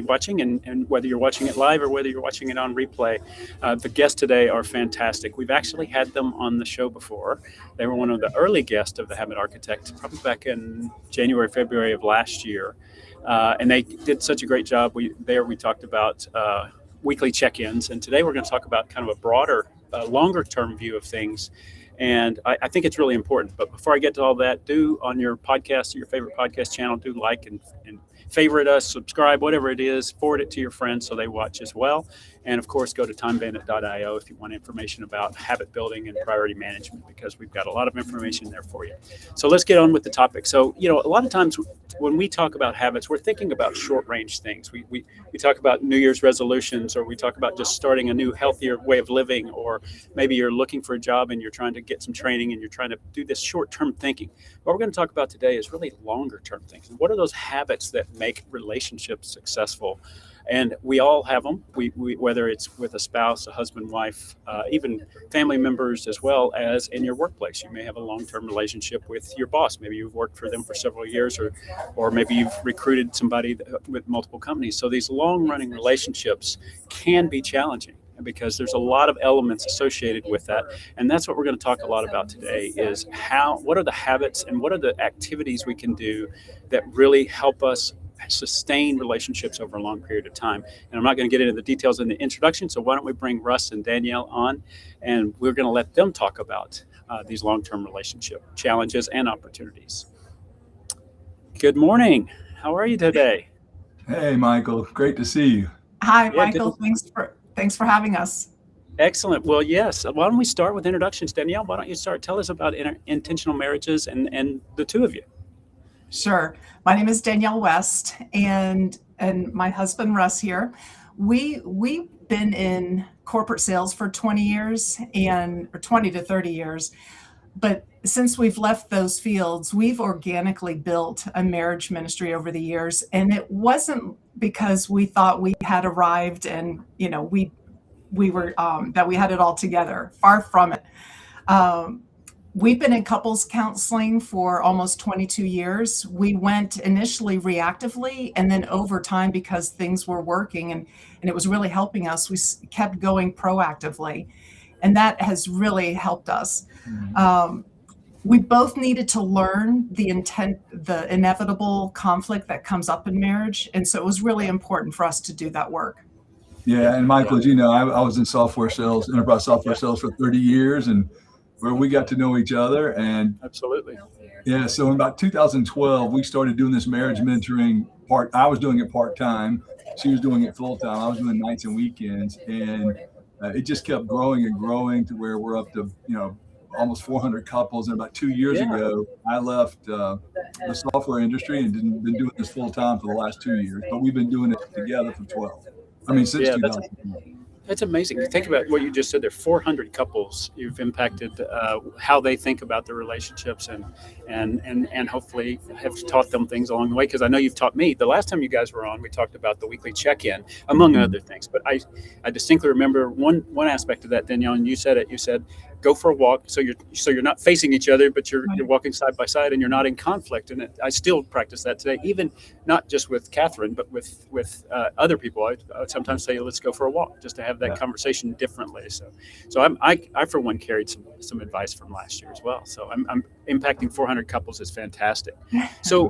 watching, and whether you're watching it live or whether you're watching it on replay. The guests today are fantastic. We've actually had them on the show before. They were one of the early guests of the Habit Architect, probably back in January, February of last year. And they did such a great job. We talked about weekly check-ins, and today we're going to talk about kind of a broader, longer-term view of things. And I think it's really important. But before I get to all that, do on your podcast, your favorite podcast channel, do like and favorite us, subscribe, whatever it is, forward it to your friends so they watch as well. And of course, go to timebandit.io if you want information about habit building and priority management, because we've got a lot of information there for you. So let's get on with the topic. So, a lot of times when we talk about habits, we're thinking about short range things. We talk about New Year's resolutions, or we talk about just starting a new, healthier way of living, or maybe you're looking for a job and you're trying to get some training and you're trying to do this short-term thinking. What we're going to talk about today is really longer-term things. What are those habits that make relationships successful? And we all have them, we whether it's with a spouse, a husband, wife, even family members, as well as in your workplace. You may have a long-term relationship with your boss. Maybe you've worked for them for several years, or maybe you've recruited somebody with multiple companies. So these long-running relationships can be challenging, because there's a lot of elements associated with that. And that's what we're going to talk a lot about today, is what are the habits and what are the activities we can do that really help us sustain relationships over a long period of time. And I'm not going to get into the details in the introduction, so why don't we bring Russ and Danielle on, and we're going to let them talk about these long-term relationship challenges and opportunities. Good morning. How are you today? Hey, Michael. Great to see you. Hi, Michael. Thanks for having us. Excellent. Well, yes. Why don't we start with introductions? Danielle, why don't you start? Tell us about intentional marriages and the two of you. Sure. My name is Danielle West, and my husband Russ here. We've been in corporate sales for 20 years or 20 to 30 years. But since we've left those fields, we've organically built a marriage ministry over the years. And it wasn't because we thought we had arrived and, we were, that we had it all together. Far from it. We've been in couples counseling for almost 22 years. We went initially reactively, and then over time, because things were working and it was really helping us, we kept going proactively. And that has really helped us. Mm-hmm. We both needed to learn the inevitable conflict that comes up in marriage. And so it was really important for us to do that work. Yeah. And Michael, as you know, I was in software sales, enterprise software sales for 30 years, and where we got to know each other. And absolutely. Yeah. So in about 2012, we started doing this marriage mentoring I was doing it part-time. She was doing it full-time. I was doing nights and weekends. And it just kept growing and growing to where we're up to, almost 400 couples. And about 2 years ago, I left the software industry and been doing this full-time for the last 2 years. But we've been doing it together for since 2012. That's amazing. Think about what you just said there. 400 couples you've impacted, how they think about their relationships, and hopefully have taught them things along the way. Because I know you've taught me. The last time you guys were on, we talked about the weekly check-in, among other things. But I distinctly remember one aspect of that, Danielle, and you said it. You said, go for a walk, so you're not facing each other, but you're walking side by side, and you're not in conflict. And I still practice that today, even not just with Catherine, but with other people. I would sometimes say, let's go for a walk, just to have that conversation differently. So I for one carried some advice from last year as well. So I'm impacting 400 couples is fantastic. So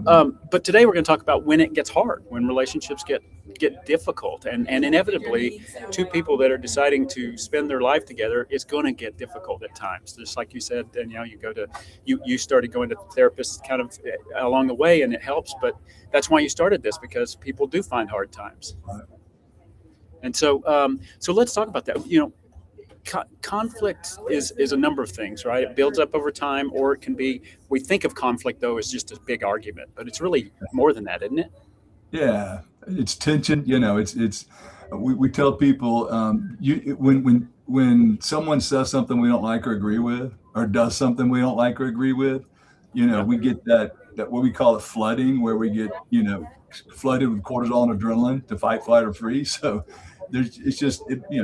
but today we're going to talk about when it gets hard, when relationships get difficult, and inevitably two people that are deciding to spend their life together, it's going to get difficult at times. Just like you said, Danielle, you started going to therapists kind of along the way, and it helps, but that's why you started this, because people do find hard times. And so let's talk about that. Conflict is a number of things, right? It builds up over time, or it can be, we think of conflict though as just a big argument, but it's really more than that, isn't it? Yeah, it's tension. We tell people, when someone says something we don't like or agree with, or does something we don't like or agree with, we get that what we call it flooding, where we get, flooded with cortisol and adrenaline to fight, flight, or freeze. So it's just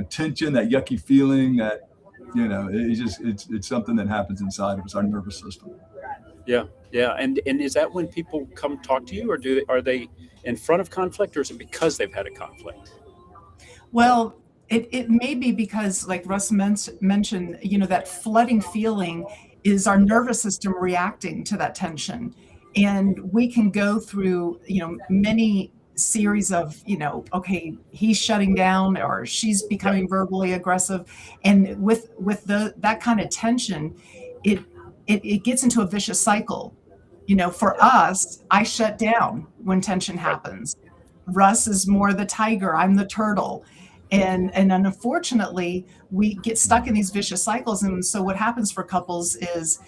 tension, that yucky feeling, that it's something that happens inside of us, our nervous system. Yeah, yeah. And is that when people come talk to you, or are they in front of conflict, or is it because they've had a conflict? Well, it may be because, like Russ mentioned, that flooding feeling is our nervous system reacting to that tension. And we can go through, many series of, okay, he's shutting down or she's Yeah, becoming verbally aggressive. And with that kind of tension, it it gets into a vicious cycle. For us, I shut down when tension right. happens. Russ is more the tiger, I'm the turtle. And unfortunately, we get stuck in these vicious cycles. And so what happens for couples is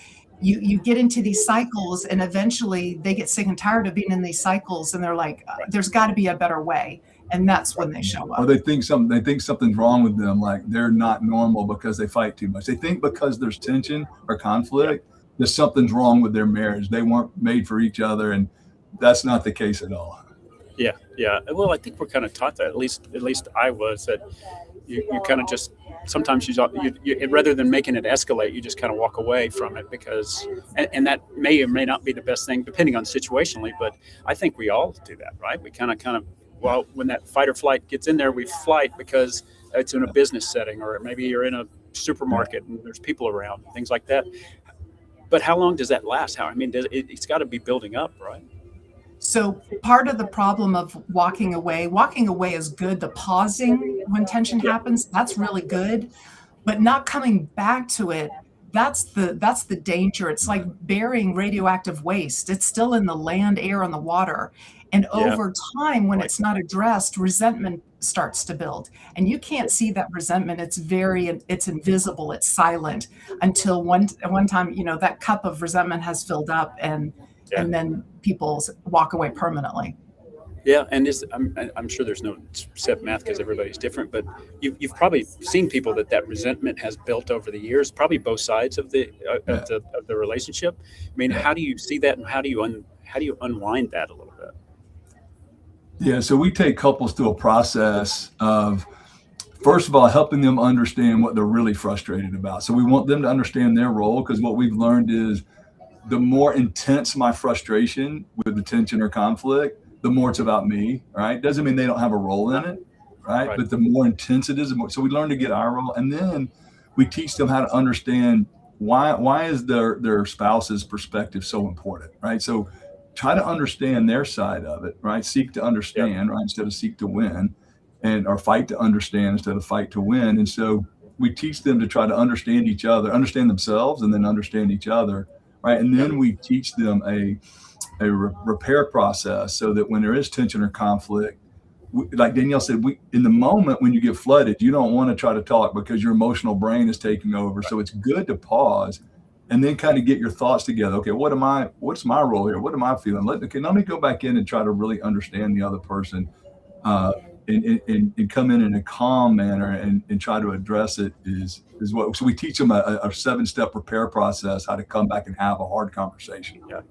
you get into these cycles, and eventually they get sick and tired of being in these cycles, and they're like, Right. there's got to be a better way. And that's Right. when they show Or up. they think something's wrong with them, like they're not normal because they fight too much. They think because there's tension or Yeah. conflict that something's wrong with their marriage. They weren't made for each other, and that's not the case at all. Yeah, yeah. Well, I think we're kind of taught that. At least I was that you kind of just sometimes rather than making it escalate, you just kind of walk away from it because and that may or may not be the best thing depending on situationally. But I think we all do that, right? We kind of well, when that fight or flight gets in there, we flight because it's in a business setting, or maybe you're in a supermarket and there's people around, things like that. But how long does that last? How I mean, it's got to be building up, right? So part of the problem of walking away is good. The pausing when tension Yeah, happens, that's really good. But not coming back to it, that's the danger. It's like burying radioactive waste. It's still in the land, air, and the water. And yeah, over time, when like it's not addressed, resentment starts to build. And you can't see that resentment. It's invisible, it's silent until one time, that cup of resentment has filled up, yeah. and then people walk away permanently. Yeah, and I'm sure there's no set math because everybody's different, but you've probably seen people that resentment has built over the years, probably both sides of the Yeah, of the relationship. I mean, yeah. how do you see that, and how do you unwind that a little bit? Yeah, so we take couples through a process of, first of all, helping them understand what they're really frustrated about. So we want them to understand their role, because what we've learned is the more intense my frustration with the tension or conflict, the more it's about me, right? Doesn't mean they don't have a role in it, right? Right. But the more intense it is, the more. So we learn to get our role, and then we teach them how to understand why is their spouse's perspective so important, right? So try to understand their side of it, right? Seek to Yeah. understand, right, instead of seek to win, and or fight to understand instead of fight to win. And so we teach them to try to understand each other, understand themselves, and then understand each other, right? And Yep. then we teach them a repair process so that when there is tension or conflict, like Danielle said, in the moment when you get flooded, you don't want to try to talk because your emotional brain is taking over. Right. So it's good to pause and then kind of get your thoughts together. Okay, what's my role here? What am I feeling? Let me go back in and try to really understand the other person, uh, and come in a calm manner and try to address it is what. So we teach them a 7-step repair process, how to come back and have a hard conversation. Yeah.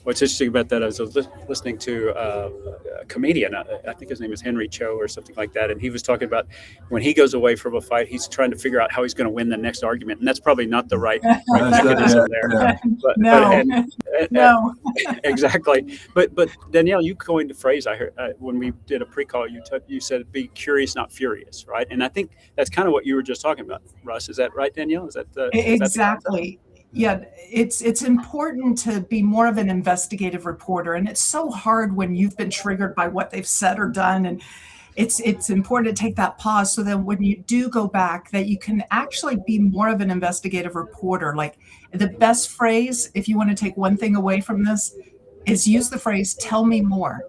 What's interesting about that is I was listening to a comedian. I think his name is Henry Cho or something like that, and he was talking about when he goes away from a fight, he's trying to figure out how he's going to win the next argument, and that's probably not the right That's mechanism yeah, there. yeah. No, And no. exactly. But Danielle, you coined a phrase I heard when we did a pre-call. You said be curious, not furious, right? And I think that's kind of what you were just talking about, Russ. Is that right, Danielle? Is that the concept? Exactly. Yeah, it's important to be more of an investigative reporter, and it's so hard when you've been triggered by what they've said or done, and it's important to take that pause so that when you do go back, that you can actually be more of an investigative reporter. Like the best phrase, if you want to take one thing away from this, is use the phrase, tell me more.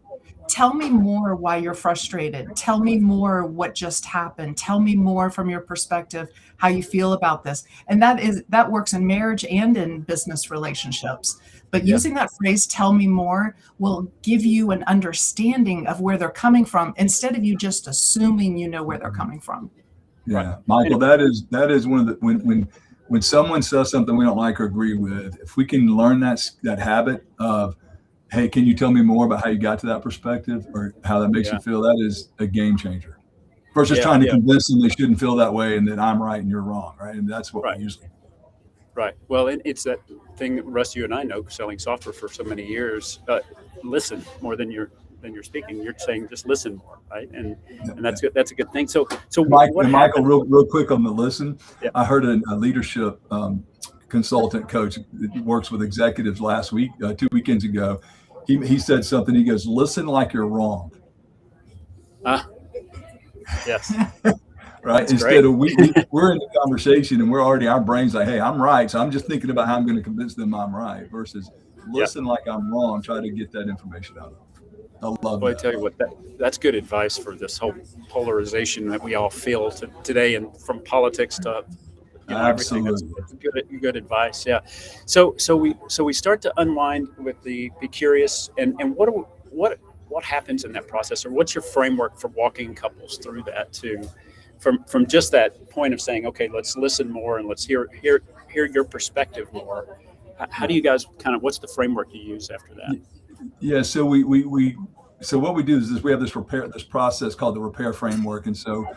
Tell me more why you're frustrated. Tell me more what just happened. Tell me more from your perspective how you feel about this. And that works in marriage and in business relationships. But Yeah. using that phrase, tell me more, will give you an understanding of where they're coming from instead of you just assuming you know where they're coming from. Right. Yeah, Michael, that is one of the when someone says something we don't like or agree with, if we can learn that habit of, hey, can you tell me more about how you got to that perspective or how that makes Yeah. you feel? That is a game changer. Versus Yeah. trying to Yeah. convince them they shouldn't feel that way and that I'm right and you're wrong, right? And that's what Right. we usually. Right. Well, it's that thing that Russ, you and I know, selling software for so many years. Listen more than you're speaking. You're saying just listen more, right? And that's good. That's a good thing. So what Michael, happened? real quick on the listen. Yeah. I heard a leadership consultant coach that works with executives last week, 2 weekends ago. He said something. He goes, "Listen like you're wrong." Yes. Right. That's Instead great. of we're in the conversation and we're already, our brain's like, hey, I'm right. So I'm just thinking about how I'm going to convince them I'm right versus listen like I'm wrong, try to get that information out of them. I love Boy, I that. tell you what, that's good advice for this whole polarization that we all feel today, and from politics to everything. That's good advice. Yeah. So we start to unwind with the be curious, and what happens in that process, or what's your framework for walking couples through that from just that point of saying, okay, let's listen more and let's hear your perspective more. How do you guys what's the framework you use after that? Yeah. So so what we do is we have this process called the repair framework. And so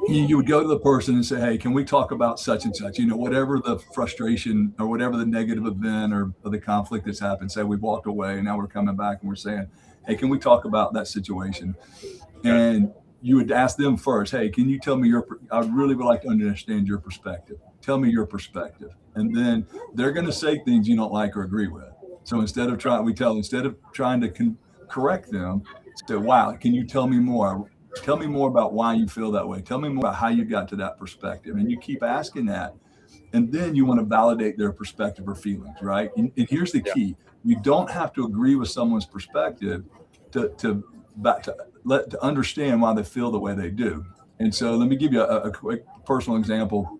you would go to the person and say, hey, can we talk about such and such, whatever the frustration or whatever the negative event or the conflict that's happened. Say we've walked away and now we're coming back and we're saying, hey, can we talk about that situation? And you would ask them first, hey, can you tell me I really would like to understand your perspective. Tell me your perspective. And then they're going to say things you don't like or agree with. So instead of trying to correct them, say, wow, can you tell me more? Tell me more about why you feel that way. Tell me more about how you got to that perspective. And you keep asking that. And then you want to validate their perspective or feelings, right? And here's the key. You don't have to agree with someone's perspective to understand why they feel the way they do. And so let me give you a quick personal example.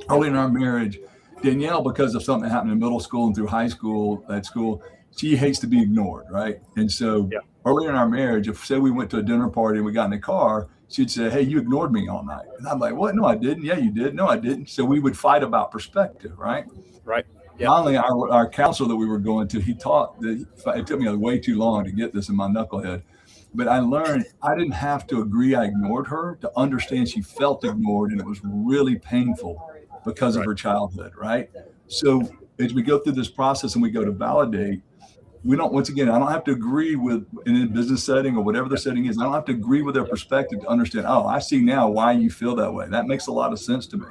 Early in our marriage, Danielle, because of something that happened in middle school and through high school, at school, she hates to be ignored, right? And so early in our marriage, if say we went to a dinner party and we got in the car, she'd say, hey, you ignored me all night. And I'm like, what? No, I didn't. Yeah, you did. No, I didn't. So we would fight about perspective, right? Right. Yep. Finally, our counselor that we were going to, he taught that it took me way too long to get this in my knucklehead. But I learned I didn't have to agree I ignored her to understand she felt ignored, and it was really painful because of her childhood, right? So as we go through this process and we go to validate, I don't have to agree with, in a business setting or whatever the setting is, I don't have to agree with their perspective to understand, oh, I see now why you feel that way. That makes a lot of sense to me.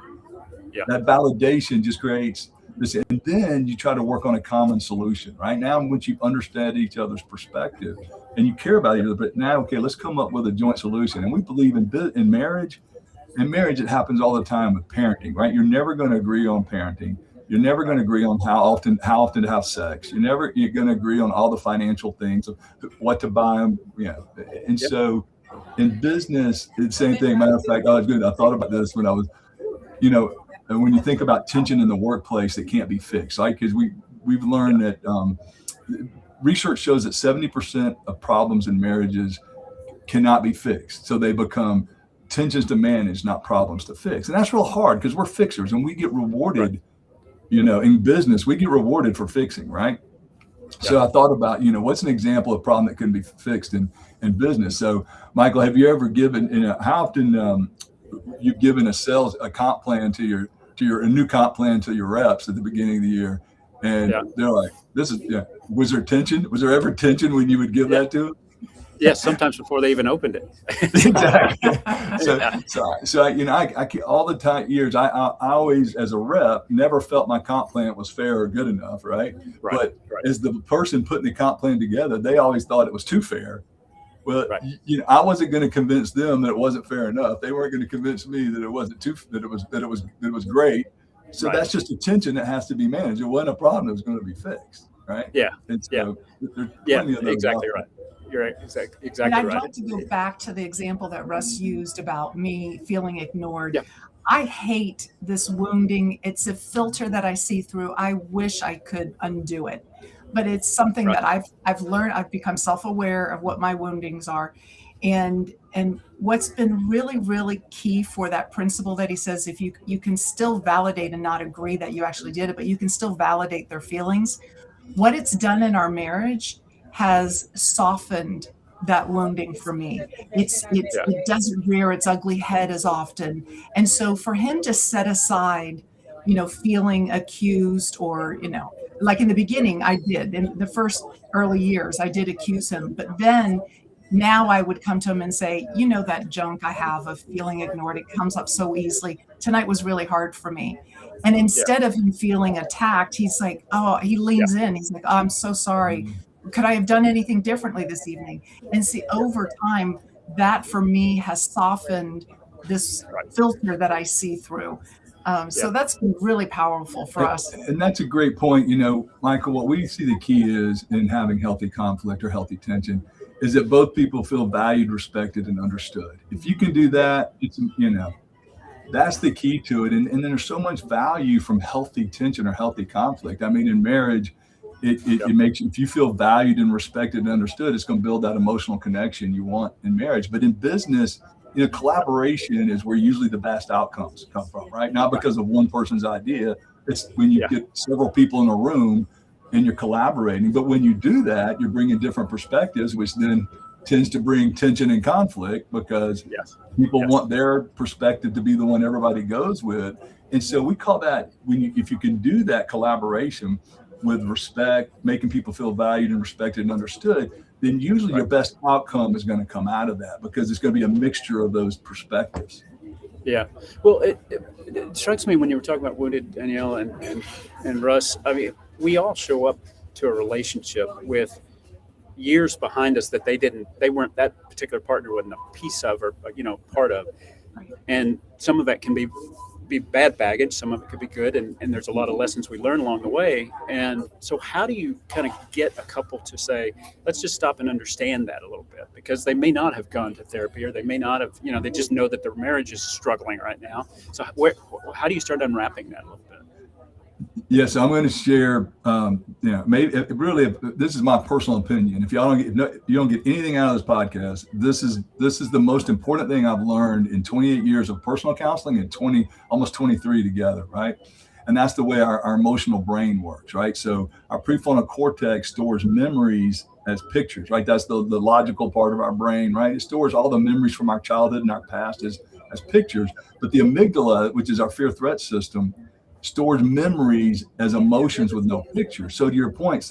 Yeah. That validation just creates this, and then you try to work on a common solution. Right now, once you understand each other's perspective and you care about each other, but now, okay, let's come up with a joint solution. And we believe in marriage. In marriage, it happens all the time with parenting, right? You're never going to agree on parenting. You're never going to agree on how often to have sex. You're going to agree on all the financial things of what to buy, And so in business, it's the same thing. Matter of fact, it's good. I thought about this when I was, and when you think about tension in the workplace that can't be fixed, right? Because we've learned that research shows that 70% of problems in marriages cannot be fixed. So they become tensions to manage, not problems to fix. And that's real hard because we're fixers and we get rewarded, in business, we get rewarded for fixing, right? Yeah. So I thought about, what's an example of a problem that can be fixed in business? So Michael, have you ever given, how often you've given a comp plan to a new comp plan to your reps at the beginning of the year? And they're like, was there tension? Was there ever tension when you would give that to them? Yes, sometimes before they even opened it. Exactly. So I all the time years, I always, as a rep, never felt my comp plan was fair or good enough, right? But as the person putting the comp plan together, they always thought it was too fair. Well, I wasn't going to convince them that it wasn't fair enough. They weren't going to convince me that it wasn't that it was great. So that's just a tension that has to be managed. It wasn't a problem that was going to be fixed, right? Yeah. And so exactly right. You're right. Exactly and I'd right. like to go back to the example that Russ used about me feeling ignored. Yeah. I hate this wounding. It's a filter that I see through. I wish I could undo it, but it's something that I've learned. I've become self-aware of what my woundings are. And what's been really, really key for that principle that he says, if you can still validate and not agree that you actually did it, but you can still validate their feelings. What it's done in our marriage has softened that wounding for me. It doesn't rear its ugly head as often. And so for him to set aside feeling accused or, like in the beginning, I did. In the first early years, I did accuse him. But then now I would come to him and say, that junk I have of feeling ignored, it comes up so easily. Tonight was really hard for me. And instead of him feeling attacked, he's like, oh, he leans in. He's like, oh, I'm so sorry. Could I have done anything differently this evening? And see, over time, that for me has softened this filter that I see through. So that's been really powerful for us. And that's a great point. Michael, what we see the key is in having healthy conflict or healthy tension is that both people feel valued, respected, and understood. If you can do that, it's, that's the key to it. And then there's so much value from healthy tension or healthy conflict. I mean, in marriage, it makes, if you feel valued and respected and understood, it's going to build that emotional connection you want in marriage. But in business, collaboration is where usually the best outcomes come from, right? Not because of one person's idea. It's when you get several people in a room and you're collaborating. But when you do that, you're bringing different perspectives, which then tends to bring tension and conflict because people want their perspective to be the one everybody goes with. And so we call that, if you can do that collaboration with respect, making people feel valued and respected and understood, then usually your best outcome is going to come out of that because it's going to be a mixture of those perspectives. Yeah. Well, it strikes me when you were talking about Wounded Danielle and Russ, I mean, we all show up to a relationship with years behind us that they weren't, that particular partner wasn't a piece of or, part of. And some of that can be bad baggage. Some of it could be good. And there's a lot of lessons we learn along the way. And so how do you kind of get a couple to say, let's just stop and understand that a little bit, because they may not have gone to therapy or they may not have, they just know that their marriage is struggling right now. So how do you start unwrapping that a little bit? Yes, I'm going to share. Maybe really, this is my personal opinion. If you don't get anything out of this podcast, this is the most important thing I've learned in 28 years of personal counseling and almost 23 together, right? And that's the way our emotional brain works, right? So our prefrontal cortex stores memories as pictures, right? That's the logical part of our brain, right? It stores all the memories from our childhood and our past as pictures. But the amygdala, which is our fear threat system, stores memories as emotions with no picture. So to your point,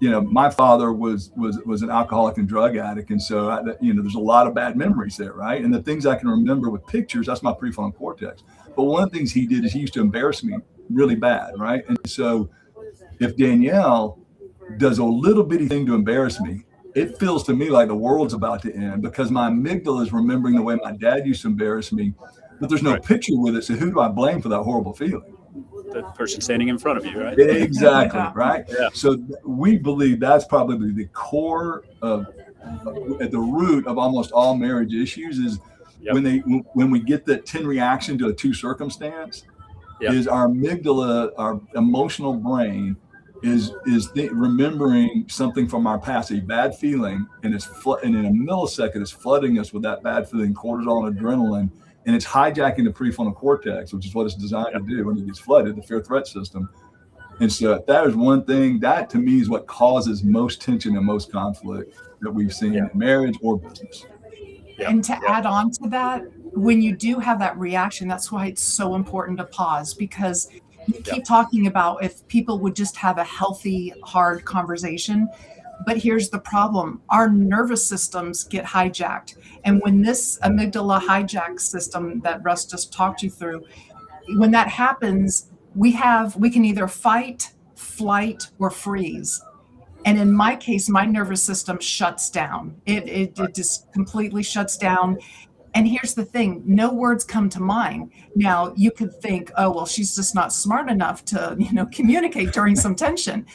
my father was an alcoholic and drug addict. And so, there's a lot of bad memories there, right? And the things I can remember with pictures, that's my prefrontal cortex. But one of the things he did is he used to embarrass me really bad, right? And so if Danielle does a little bitty thing to embarrass me, it feels to me like the world's about to end because my amygdala is remembering the way my dad used to embarrass me, but there's no picture with it. So who do I blame for that horrible feeling? The person standing in front of you, right? Exactly, right? Yeah. So we believe that's probably the core at the root of almost all marriage issues is when we get that 10 reaction to a 2 circumstance, is our amygdala, our emotional brain is remembering something from our past, a bad feeling, and and in a millisecond it's flooding us with that bad feeling, cortisol and adrenaline. And it's hijacking the prefrontal cortex, which is what it's designed to do when it gets flooded, the fear threat system. And so that is one thing that to me is what causes most tension and most conflict that we've seen in marriage or business. And to add on to that, when you do have that reaction, that's why it's so important to pause, because you keep talking about if people would just have a healthy, hard conversation. But here's the problem. Our nervous systems get hijacked. And when this amygdala hijack system that Russ just talked you through, when that happens, we can either fight, flight, or freeze. And in my case, my nervous system shuts down. It just completely shuts down. And here's the thing, no words come to mind. Now, you could think, oh, well, she's just not smart enough to, communicate during some tension.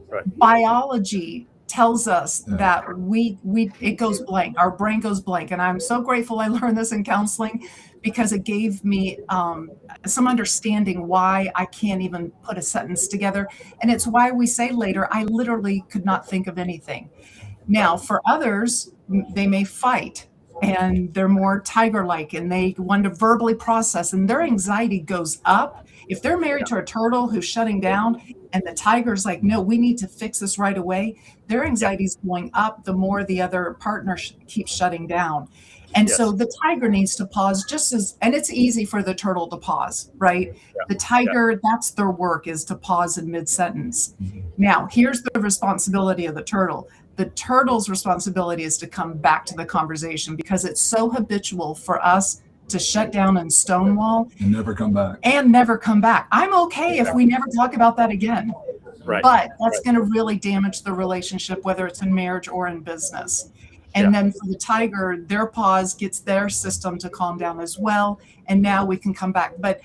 Right. Biology tells us that it goes blank. Our brain goes blank. And I'm so grateful I learned this in counseling because it gave me some understanding why I can't even put a sentence together. And it's why we say later, I literally could not think of anything. Now, for others, they may fight and they're more tiger-like and they want to verbally process and their anxiety goes up. If they're married to a turtle who's shutting down and the tiger's like, no, we need to fix this right away, their anxiety is going up the more the other partner keeps shutting down. And Yes. so the tiger needs to pause and it's easy for the turtle to pause, right? Yeah. The tiger, that's their work, is to pause in mid-sentence. Mhm. Now, here's the responsibility of the turtle. The turtle's responsibility is to come back to the conversation, because it's so habitual for us to shut down and stonewall And never come back. and never come back. I'm okay if we never talk about that again. Right. But that's going to really damage the relationship, whether it's in marriage or in business. And then for the tiger, their pause gets their system to calm down as well. And now we can come back. But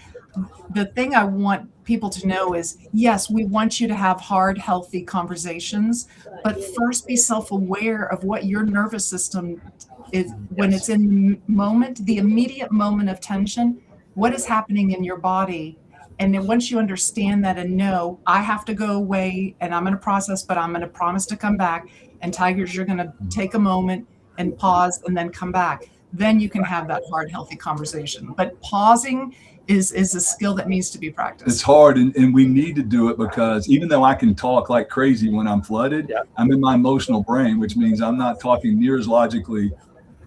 the thing I want people to know is, yes, we want you to have hard, healthy conversations, but first be self-aware of what your nervous system is when it's in the immediate moment of tension. What is happening in your body? And then once you understand that and know, I have to go away and I'm going to process, but I'm going to promise to come back. And tigers, you're going to take a moment and pause and then come back. Then you can have that hard, healthy conversation. But pausing is a skill that needs to be practiced. It's hard, and we need to do it, because even though I can talk like crazy when I'm flooded, I'm in my emotional brain, which means I'm not talking near as logically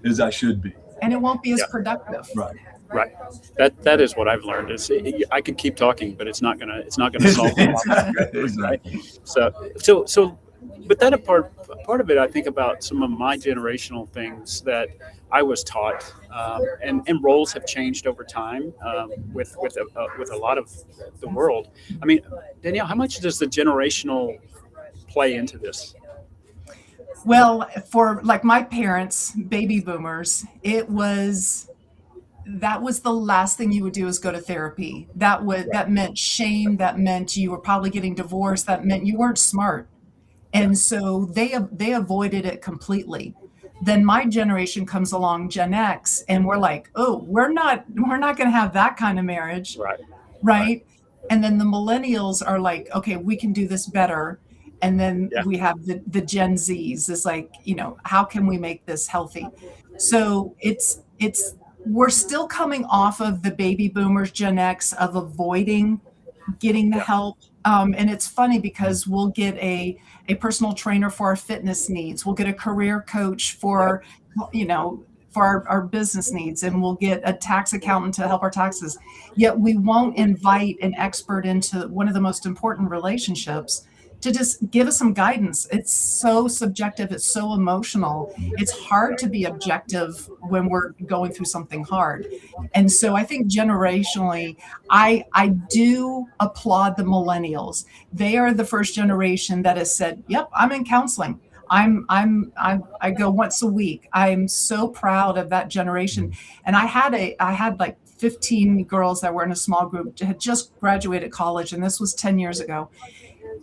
as I should be. And it won't be as productive. Right. Right. That is what I've learned. Is I could keep talking, but it's not gonna solve the problem. Right? So, but that a part of it, I think about some of my generational things that I was taught, and roles have changed over time with a lot of the world. I mean, Danielle, how much does the generational play into this? Well, for like my parents, baby boomers, that was the last thing you would do, is go to therapy. That meant shame. That meant you were probably getting divorced. That meant you weren't smart. And so they avoided it completely. Then my generation comes along, Gen X, and we're like, oh, we're not going to have that kind of marriage. Right. And then the millennials are like, okay, we can do this better. And then we have the Gen Zs is like, how can we make this healthy? So we're still coming off of the baby boomers, Gen X, of avoiding getting the help. And it's funny because we'll get a personal trainer for our fitness needs. We'll get a career coach for, for our business needs, and we'll get a tax accountant to help our taxes. Yet we won't invite an expert into one of the most important relationships to just give us some guidance. It's so subjective. It's so emotional. It's hard to be objective when we're going through something hard. And so I think generationally, I do applaud the millennials. They are the first generation that has said, yep, I'm in counseling. I go once a week. I'm so proud of that generation. And I had like 15 girls that were in a small group, had just graduated college, and this was 10 years ago.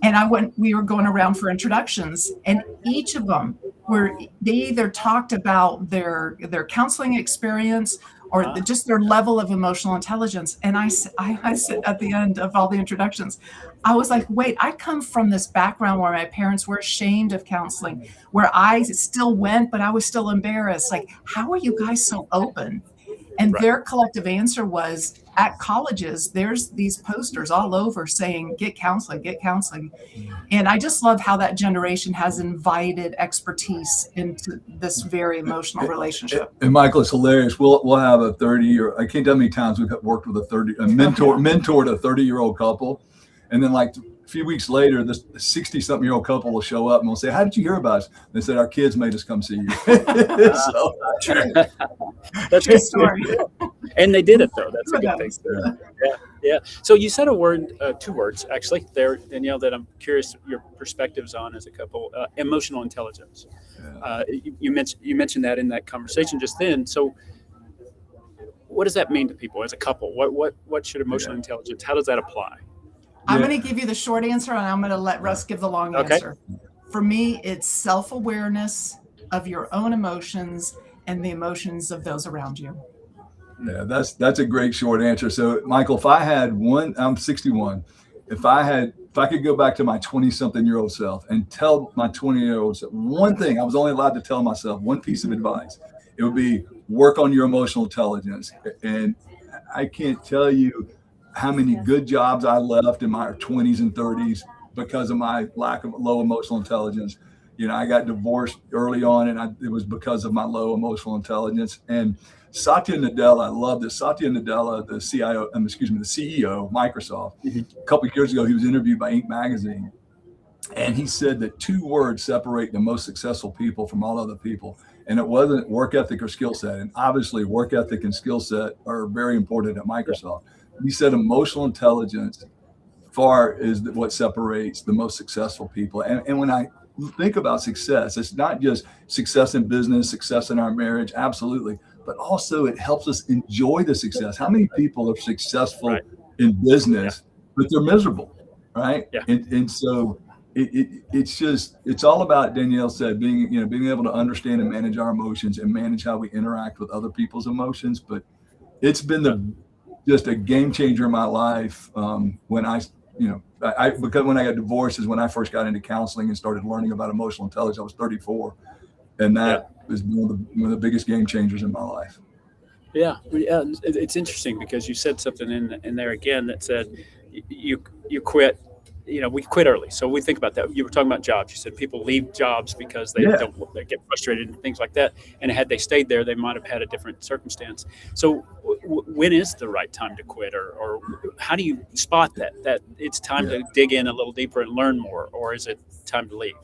And we were going around for introductions, and each of them they either talked about their counseling experience or just their level of emotional intelligence. And I said at the end of all the introductions, I was like, wait, I come from this background where my parents were ashamed of counseling, where I still went, but I was still embarrassed. Like, how are you guys so open? And their collective answer was, at colleges, there's these posters all over saying, get counseling, get counseling. And I just love how that generation has invited expertise into this very emotional relationship. And Michael, it's hilarious. We'll have a 30-year, I can't tell how many times we've worked with mentored a 30-year-old couple. And then like a few weeks later, this 60-something-year-old couple will show up and we'll say, how did you hear about us? They said, our kids made us come see you. So, that's a good story. And they did it, though. That's a good thing. Yeah. So you said two words, actually, there, Danielle, that I'm curious your perspectives on as a couple. Emotional intelligence. You mentioned that in that conversation just then. So what does that mean to people as a couple? What should emotional intelligence, how does that apply? I'm going to give you the short answer, and I'm going to let Russ give the long answer. For me, it's self-awareness of your own emotions and the emotions of those around you. Yeah, that's a great short answer. So, Michael, if I had I'm 61. If I could go back to my 20-something-year-old self and tell my 20-year-old self one thing, I was only allowed to tell myself one piece of advice. It would be work on your emotional intelligence. And I can't tell you how many good jobs I left in my 20s and 30s because of my low emotional intelligence. I got divorced early on, and it was because of my low emotional intelligence. And Satya Nadella, I love this. Satya Nadella, the CEO of Microsoft, a couple of years ago, he was interviewed by Inc. magazine. And he said that 2 words separate the most successful people from all other people. And it wasn't work ethic or skill set. And obviously work ethic and skill set are very important at Microsoft. He said emotional intelligence far is what separates the most successful people. And when I think about success, it's not just success in business, success in our marriage, absolutely, but also it helps us enjoy the success. How many people are successful in business, but they're miserable, right? Yeah. And so it's all about, Danielle said, being able to understand and manage our emotions and manage how we interact with other people's emotions. But it's been just a game changer in my life. Because when I got divorced is when I first got into counseling and started learning about emotional intelligence. I was 34, and that was one of the biggest game changers in my life. Yeah, it's interesting because you said something in there again that said you quit. We quit early. So we think about that. You were talking about jobs. You said people leave jobs because they they get frustrated and things like that. And had they stayed there, they might have had a different circumstance. So when is the right time to quit, or how do you spot that it's time to dig in a little deeper and learn more, or is it time to leave?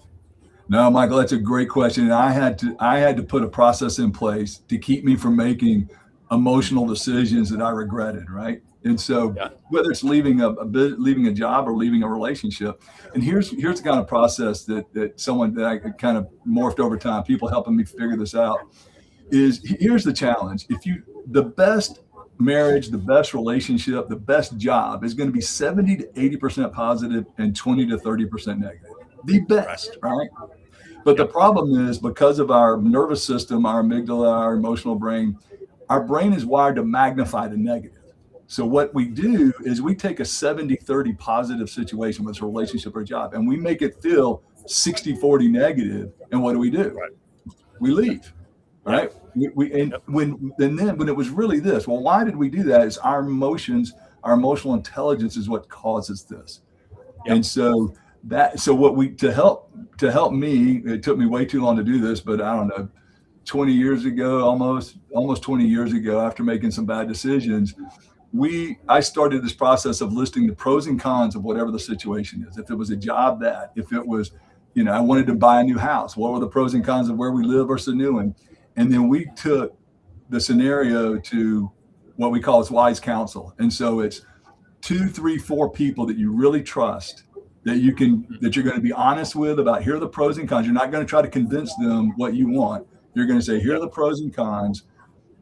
No, Michael, that's a great question. And I had to put a process in place to keep me from making emotional decisions that I regretted, right? And so whether it's leaving a job or leaving a relationship, and here's the kind of process that I kind of morphed over time, people helping me figure this out, is here's the challenge. The best marriage, the best relationship, the best job is going to be 70 to 80% positive and 20 to 30% negative. The best, right? But the problem is, because of our nervous system, our amygdala, our emotional brain, our brain is wired to magnify the negative. So what we do is we take a 70-30 positive situation, whether it's a relationship or a job, and we make it feel 60-40 negative. And what do? Right. We leave, right? When it was really this, well, why did we do that? Is our emotions, our emotional intelligence is what causes this. Yep. And so to help me, it took me way too long to do this, but I don't know, 20 years ago, almost 20 years ago, after making some bad decisions, I started this process of listing the pros and cons of whatever the situation is. If it was a job, if it was, I wanted to buy a new house, what were the pros and cons of where we live versus a new one? And then we took the scenario to what we call wise counsel. And so it's 2, 3, 4 people that you really trust, that you're going to be honest with about, here are the pros and cons. You're not going to try to convince them what you want. You're going to say, here are the pros and cons.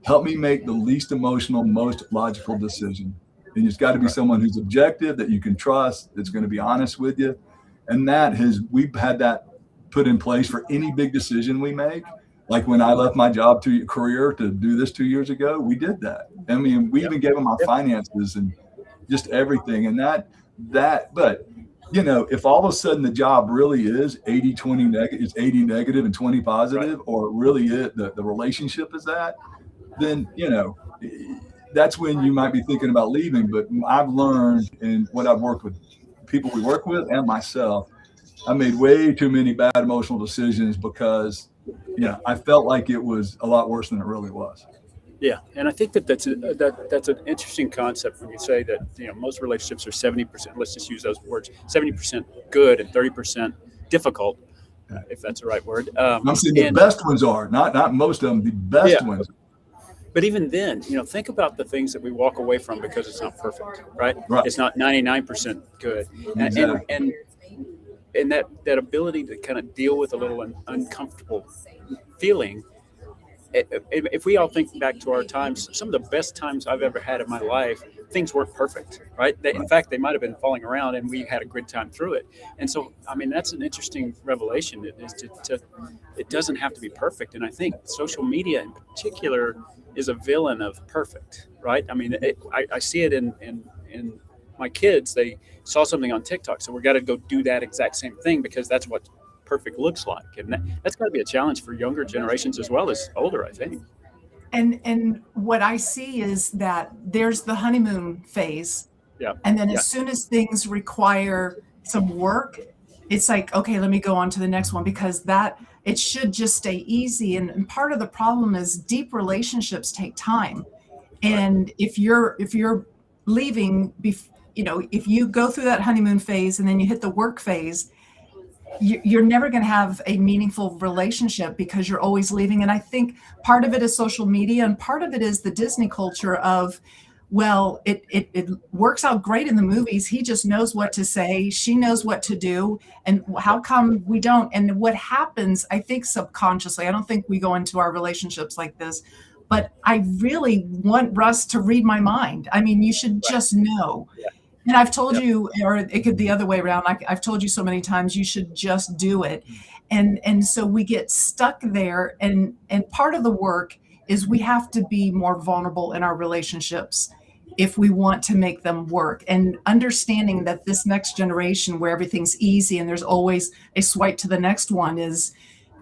Help me make the least emotional, most logical decision. And it's got to be someone who's objective, that you can trust, that's going to be honest with you. And we've had that put in place for any big decision we make. Like when I left my job career to do this 2 years ago, we did that. I mean, we even gave them our finances and just everything. And but if all of a sudden the job really is 80-20 negative, it's 80 negative and 20 positive, or really the relationship is that, then, that's when you might be thinking about leaving. But I've learned, and what I've worked with people we work with and myself, I made way too many bad emotional decisions because, I felt like it was a lot worse than it really was. Yeah, and I think that's an interesting concept when you say that most relationships are 70%. Let's just use those words: 70% good and 30% difficult, if that's the right word. I'm saying the best ones are not most of them. The best ones. But even then, think about the things that we walk away from because it's not perfect, right? It's not 99% good, exactly. and that ability to kind of deal with a little uncomfortable feeling. If we all think back to our times, some of the best times I've ever had in my life, things weren't perfect, right? In fact, they might have been falling around, and we had a good time through it. And so, that's an interesting revelation. It doesn't have to be perfect. And I think social media in particular is a villain of perfect, right? I see it in my kids. They saw something on TikTok, so we got to go do that exact same thing because that's what perfect looks like. And that's got to be a challenge for younger generations as well as older, I think. And what I see is that there's the honeymoon phase. Yeah. And then as soon as things require some work, it's like, okay, let me go on to the next one, because that it should just stay easy. And part of the problem is deep relationships take time. Right. And if you're leaving, if you go through that honeymoon phase and then you hit the work phase, you're never going to have a meaningful relationship because you're always leaving. And I think part of it is social media, and part of it is the Disney culture of, well, it works out great in the movies. He just knows what to say. She knows what to do. And how come we don't? And what happens, I think subconsciously, I don't think we go into our relationships like this, but I really want Russ to read my mind. I mean, you should just know. Yeah. And I've told Yep. you, or it could the other way around. I've told you so many times, you should just do it. And so we get stuck there. And part of the work is we have to be more vulnerable in our relationships if we want to make them work. And understanding that this next generation where everything's easy and there's always a swipe to the next one is,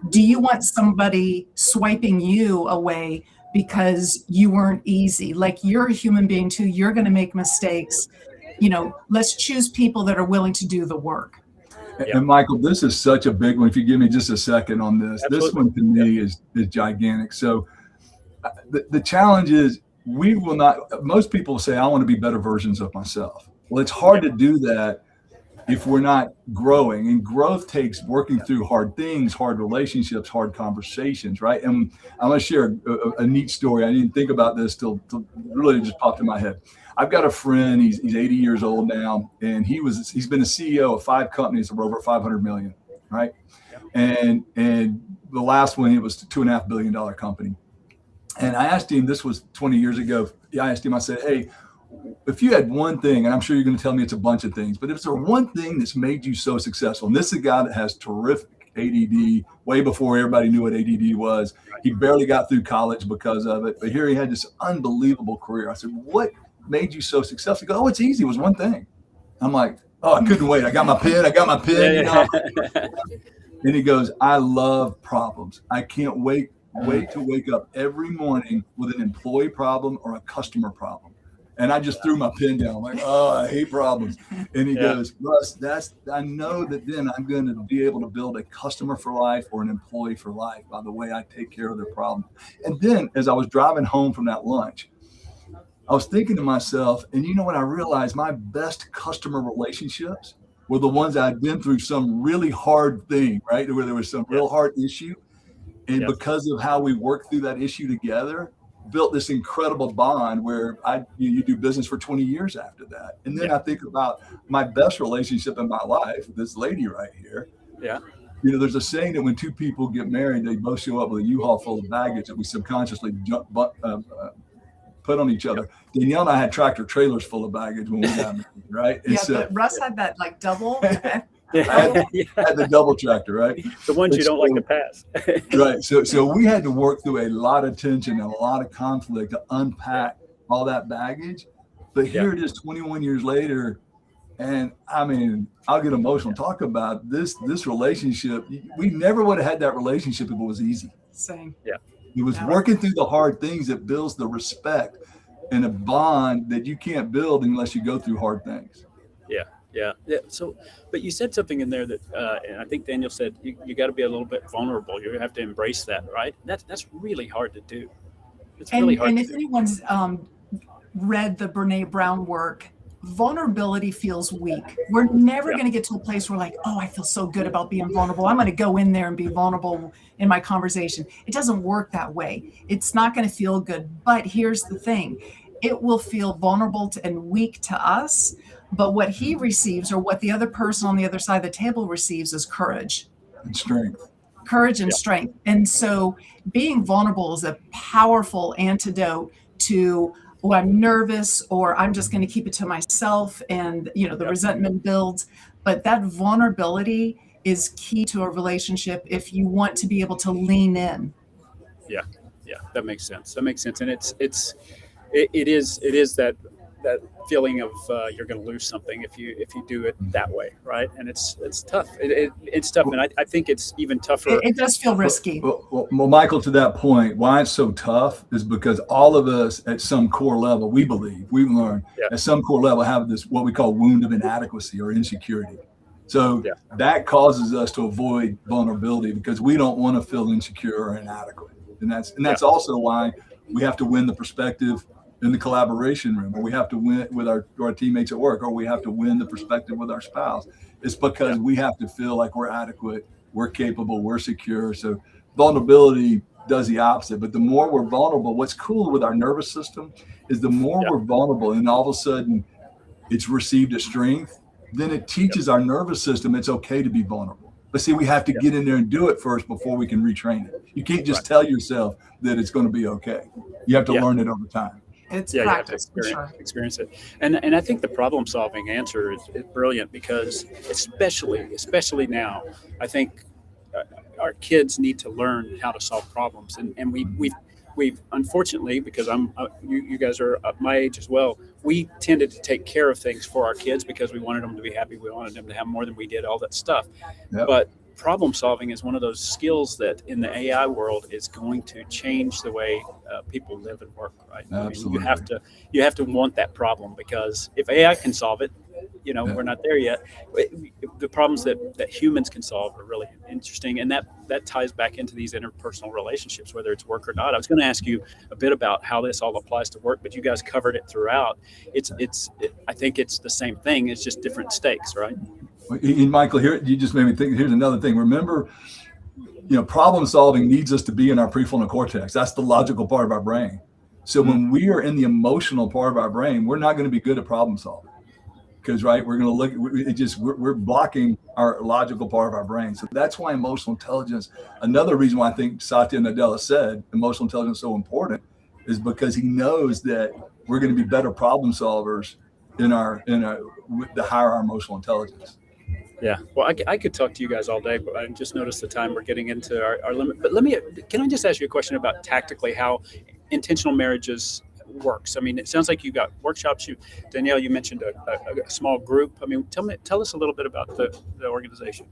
do you want somebody swiping you away because you weren't easy? Like, you're a human being too. You're going to make mistakes. Let's choose people that are willing to do the work. Yeah. And Michael, this is such a big one. If you give me just a second on this, Absolutely. this one to me is gigantic. So the challenge is, we will not, most people say, I want to be better versions of myself. Well, it's hard to do that if we're not growing, and growth takes working through hard things, hard relationships, hard conversations, right? And I'm going to share a neat story. I didn't think about this till really just popped in my head. I've got a friend, he's 80 years old now, and he's been a CEO of 5 companies for over 500 million, right? And the last one, it was a $2.5 billion company. And I asked him, this was 20 years ago. I asked him, I said, hey, if you had one thing, and I'm sure you're going to tell me it's a bunch of things, but if there one thing that's made you so successful, and this is a guy that has terrific ADD, way before everybody knew what ADD was. He barely got through college because of it, but here he had this unbelievable career. I said, what made you so successful? He goes, oh, it's easy. It was one thing. I'm like, oh, I couldn't wait. I got my pen. Yeah. And he goes, I love problems. I can't wait to wake up every morning with an employee problem or a customer problem. And I just threw my pen down. I'm like, oh, I hate problems. And he goes, Russ, I know that then I'm going to be able to build a customer for life or an employee for life by the way I take care of their problem. And then as I was driving home from that lunch, I was thinking to myself, and you know what I realized? My best customer relationships were the ones I'd been through some really hard thing, right? Where there was some real hard issue. And because of how we worked through that issue together, built this incredible bond where you do business for 20 years after that. And then I think about my best relationship in my life, this lady right here. Yeah. There's a saying that when two people get married, they both show up with a U-Haul full of baggage that we subconsciously put on each other. Danielle and I had tractor trailers full of baggage when we got married, right? But Russ had that like double. I had the double tractor, right? The ones you don't like to pass. Right. So we had to work through a lot of tension and a lot of conflict to unpack all that baggage. But here it is 21 years later. And I mean, I'll get emotional. Talk about this relationship. We never would have had that relationship if it was easy. Same. Yeah. It was working through the hard things that builds the respect and a bond that you can't build unless you go through hard things. Yeah. So, but you said something in there that, and I think Daniel said, you got to be a little bit vulnerable. You have to embrace that, right? That's really hard to do. It's really hard. And if anyone's read the Brene Brown work, vulnerability feels weak. We're never going to get to a place where like, oh, I feel so good about being vulnerable. I'm going to go in there and be vulnerable in my conversation. It doesn't work that way. It's not going to feel good. But here's the thing. It will feel vulnerable and weak to us. But what he receives, or what the other person on the other side of the table receives, is courage and strength. Courage and strength. And so being vulnerable is a powerful antidote to, oh, I'm nervous, or I'm just going to keep it to myself, and the resentment builds. But that vulnerability is key to a relationship if you want to be able to lean in. Yeah, that makes sense. And it is that feeling of you're going to lose something if you do it that way, right? And it's tough. It's tough, and I think it's even tougher. It does feel risky. Well, Michael, to that point, why it's so tough is because all of us at some core level, we've learned at some core level have this what we call wound of inadequacy or insecurity. So Yeah. that causes us to avoid vulnerability because we don't want to feel insecure or inadequate. And that's also why we have to win the perspective in the collaboration room, or we have to win with our teammates at work, or we have to win the perspective with our spouse. It's because we have to feel like we're adequate, we're capable, we're secure. So vulnerability does the opposite. But the more we're vulnerable, what's cool with our nervous system is the more we're vulnerable and all of a sudden it's received as strength, then it teaches our nervous system it's okay to be vulnerable. But see, we have to get in there and do it first before we can retrain it. You can't just tell yourself that it's going to be okay. You have to learn it over time. It's you have to practice, for sure. experience it. And I think the problem solving answer is brilliant because especially now, I think our kids need to learn how to solve problems. And we've unfortunately, because you guys are my age as well, we tended to take care of things for our kids because we wanted them to be happy. We wanted them to have more than we did, all that stuff. Yep. But problem solving is one of those skills that in the AI world is going to change the way people live and work, right? Absolutely. I mean, you have to want that problem, because if AI can solve it, we're not there yet. The problems that humans can solve are really interesting, and that ties back into these interpersonal relationships, whether it's work or not. I was going to ask you a bit about how this all applies to work, but you guys covered it throughout. I think it's the same thing. It's just different stakes, right? And Michael, here you just made me think. Here's another thing. Remember, problem solving needs us to be in our prefrontal cortex. That's the logical part of our brain. So when we are in the emotional part of our brain, we're not going to be good at problem solving, because we're going to look. We're blocking our logical part of our brain. So that's why emotional intelligence. Another reason why I think Satya Nadella said emotional intelligence is so important is because he knows that we're going to be better problem solvers the higher our emotional intelligence. Yeah, well, I could talk to you guys all day, but I just noticed the time we're getting into our limit. But can I just ask you a question about tactically how intentional marriages works? I mean, it sounds like you got workshops. Danielle, you mentioned a small group. I mean, tell us a little bit about the organization.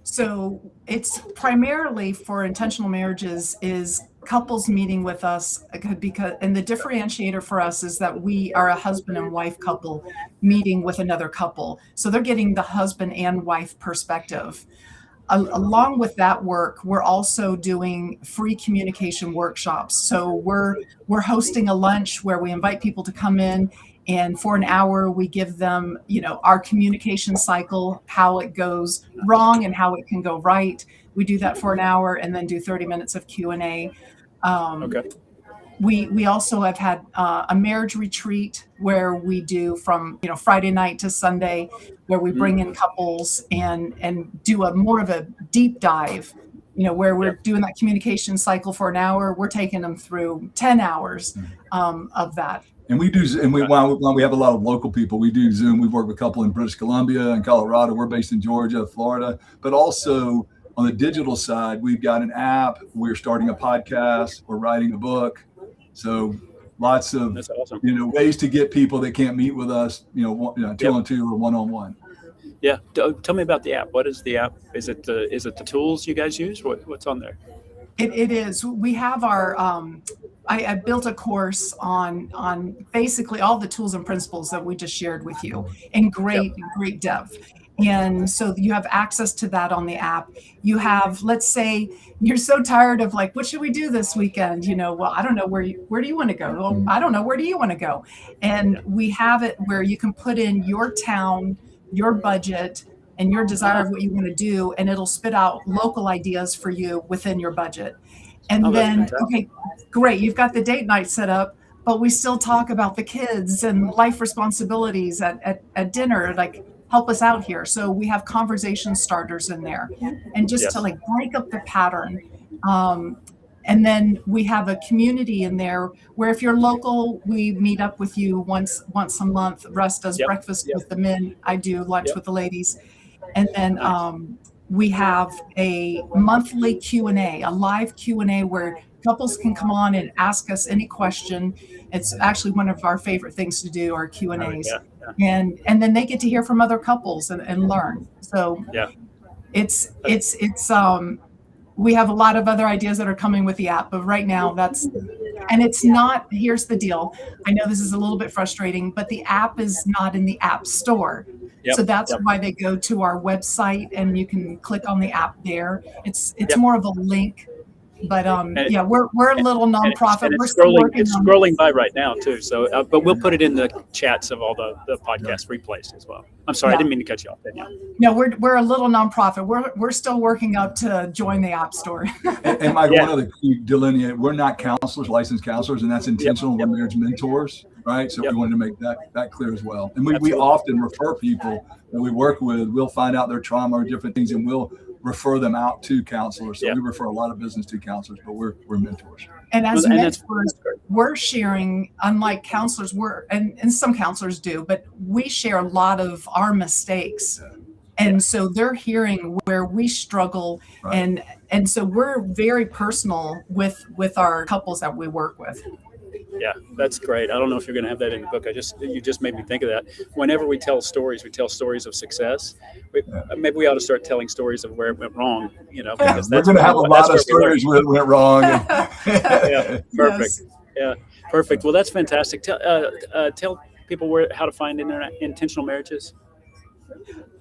So it's primarily for intentional marriages is couples meeting with us, and the differentiator for us is that we are a husband and wife couple meeting with another couple. So they're getting the husband and wife perspective. Along with that work, we're also doing free communication workshops. So we're hosting a lunch where we invite people to come in, and for an hour, we give them, our communication cycle, how it goes wrong and how it can go right. We do that for an hour and then do 30 minutes of Q&A. Okay. We also have had a marriage retreat where we do from Friday night to Sunday, where we bring in couples and do more of a deep dive, where we're doing that communication cycle for an hour. We're taking them through 10 hours of that. And while we have a lot of local people, we do Zoom. We've worked with a couple in British Columbia and Colorado. We're based in Georgia, Florida, but also on the digital side, we've got an app. We're starting a podcast. We're writing a book. So lots of That's awesome. ways to get people that can't meet with us, two-on-two or one-on-one. Yeah, tell me about the app. What is the app? Is it the tools you guys use? What's on there? It is. We have our. I built a course on basically all the tools and principles that we just shared with you in great depth. And so you have access to that on the app. You have, let's say you're so tired of what should we do this weekend? Well, I don't know where do you want to go? Well, I don't know, where do you want to go? And we have it where you can put in your town, your budget, and your desire of what you want to do, and it'll spit out local ideas for you within your budget. And then, okay, great, you've got the date night set up, but we still talk about the kids and life responsibilities at dinner, help us out here. So we have conversation starters in there, and just to break up the pattern. And then we have a community in there where if you're local, we meet up with you once a month. Russ does breakfast with the men. I do lunch with the ladies. And then we have a monthly Q&A, a live Q&A where couples can come on and ask us any question. It's actually one of our favorite things to do, our Q&As. And then they get to hear from other couples and learn. So it's we have a lot of other ideas that are coming with the app, but right now it's not, here's the deal. I know this is a little bit frustrating, but the app is not in the App Store. Yep, So that's yep. why they go to our website, and you can click on the app there. It's Yep. more of a link, but And- yeah, we're a little nonprofit. And We're it's still scrolling. working It's on scrolling this. by right now too. So, but we'll put it in the chats of all the podcast replays as well. I'm sorry, I Yeah. didn't mean to cut you off, Danielle. No, we're a little nonprofit. We're still working up to join the App Store. And Michael, Yeah. one other key delineate, we're not counselors, licensed counselors, and that's intentional. Yep. We're marriage mentors, right? So Yep. we wanted to make that clear as well. And we Absolutely. often refer people that we work with. We'll find out their trauma or different things, and we'll refer them out to counselors. So Yeah. we refer a lot of business to counselors, but we're mentors. And as And that's mentors, great. we're sharing, unlike counselors, and some counselors do, but we share a lot of our mistakes. And so they're hearing where we struggle, Right. and so we're very personal with our couples that we work with. Yeah, that's great. I don't know if you're going to have that in the book. You just made me think of that. Whenever we tell stories of success. Maybe we ought to start telling stories of where it went wrong. Because We're that's going to have a lot of that's where we learn. stories where it went wrong. Yeah, perfect. Yes. Yeah, perfect. Well, that's fantastic. Tell people how to find intentional marriages.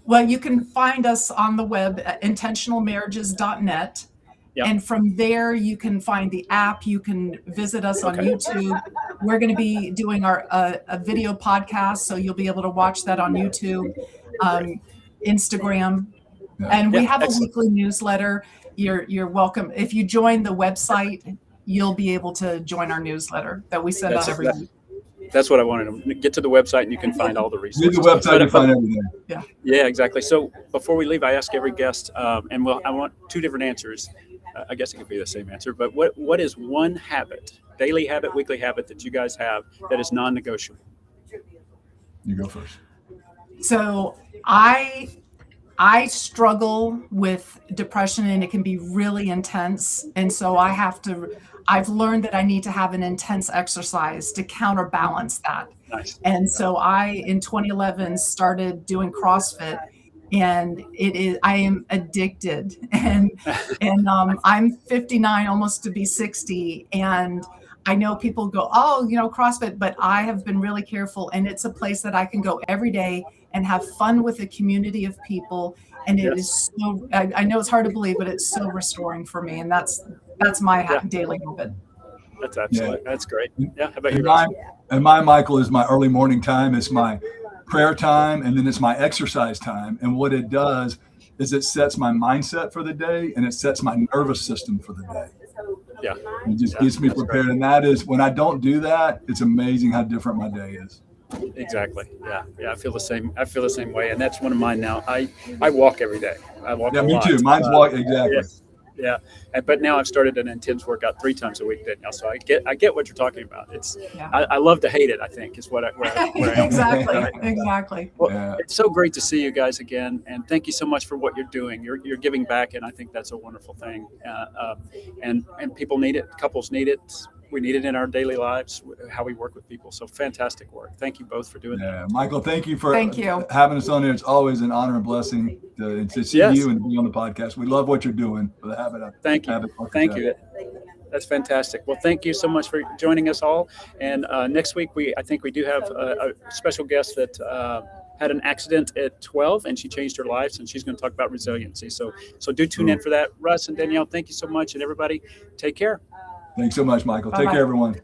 Well, you can find us on the web at intentionalmarriages.net. Yep. And from there, you can find the app. You can visit us on Okay. YouTube. We're going to be doing a video podcast, so you'll be able to watch that on YouTube, Instagram, and we Yeah, have excellent. a weekly newsletter. You're welcome. If you join the website, you'll be able to join our newsletter that we send out every week. That's what I wanted to get to the website, and you can find all the Use resources. the website to find everything. Yeah, exactly. So before we leave, I ask every guest, and I want two different answers. I guess it could be the same answer, but what is one habit, daily habit, weekly habit that you guys have that is non-negotiable? You go first. So I struggle with depression, and it can be really intense. And so I've learned that I need to have an intense exercise to counterbalance that. Nice. And so in 2011 started doing CrossFit, and I am addicted, and I'm 59, almost to be 60. And I know people go, oh, CrossFit, but I have been really careful, and it's a place that I can go every day and have fun with a community of people. And it is so, I know it's hard to believe, but it's so restoring for me. And that's my daily habit. That's absolutely, that's great. Yeah. How about And you, Russ? my Michael, is my early morning time. It's my prayer time, and then it's my exercise time. And what it does is it sets my mindset for the day, and it sets my nervous system for the day. Yeah. It just gets me prepared. And that is, when I don't do that, it's amazing how different my day is. Exactly. Yeah. I feel the same way, and that's one of mine now. I walk every day. I walk. Yeah, a me lot. too. Mine's walk. Exactly. Yes. Yeah, but now I've started an intense workout 3 times a week. Now, so I get what you're talking about. I love to hate it. I think is where I am. Exactly. Well, It's so great to see you guys again, and thank you so much for what you're doing. You're giving back, and I think that's a wonderful thing. And people need it. Couples need it. We need it in our daily lives, how we work with people. So fantastic work. Thank you both for doing that. Yeah, Michael, thank you for you. having us on here. It's always an honor and blessing to see Yes. you and be on the podcast. We love what you're doing for the Habit. Thank you. Thank you. That's fantastic. Well, thank you so much for joining us all. And next week, I think we do have a special guest that had an accident at 12, and she changed her life, and she's going to talk about resiliency. So do tune in for that. Russ and Danielle, thank you so much. And everybody, take care. Thanks so much, Michael. Bye-bye. Take care, everyone.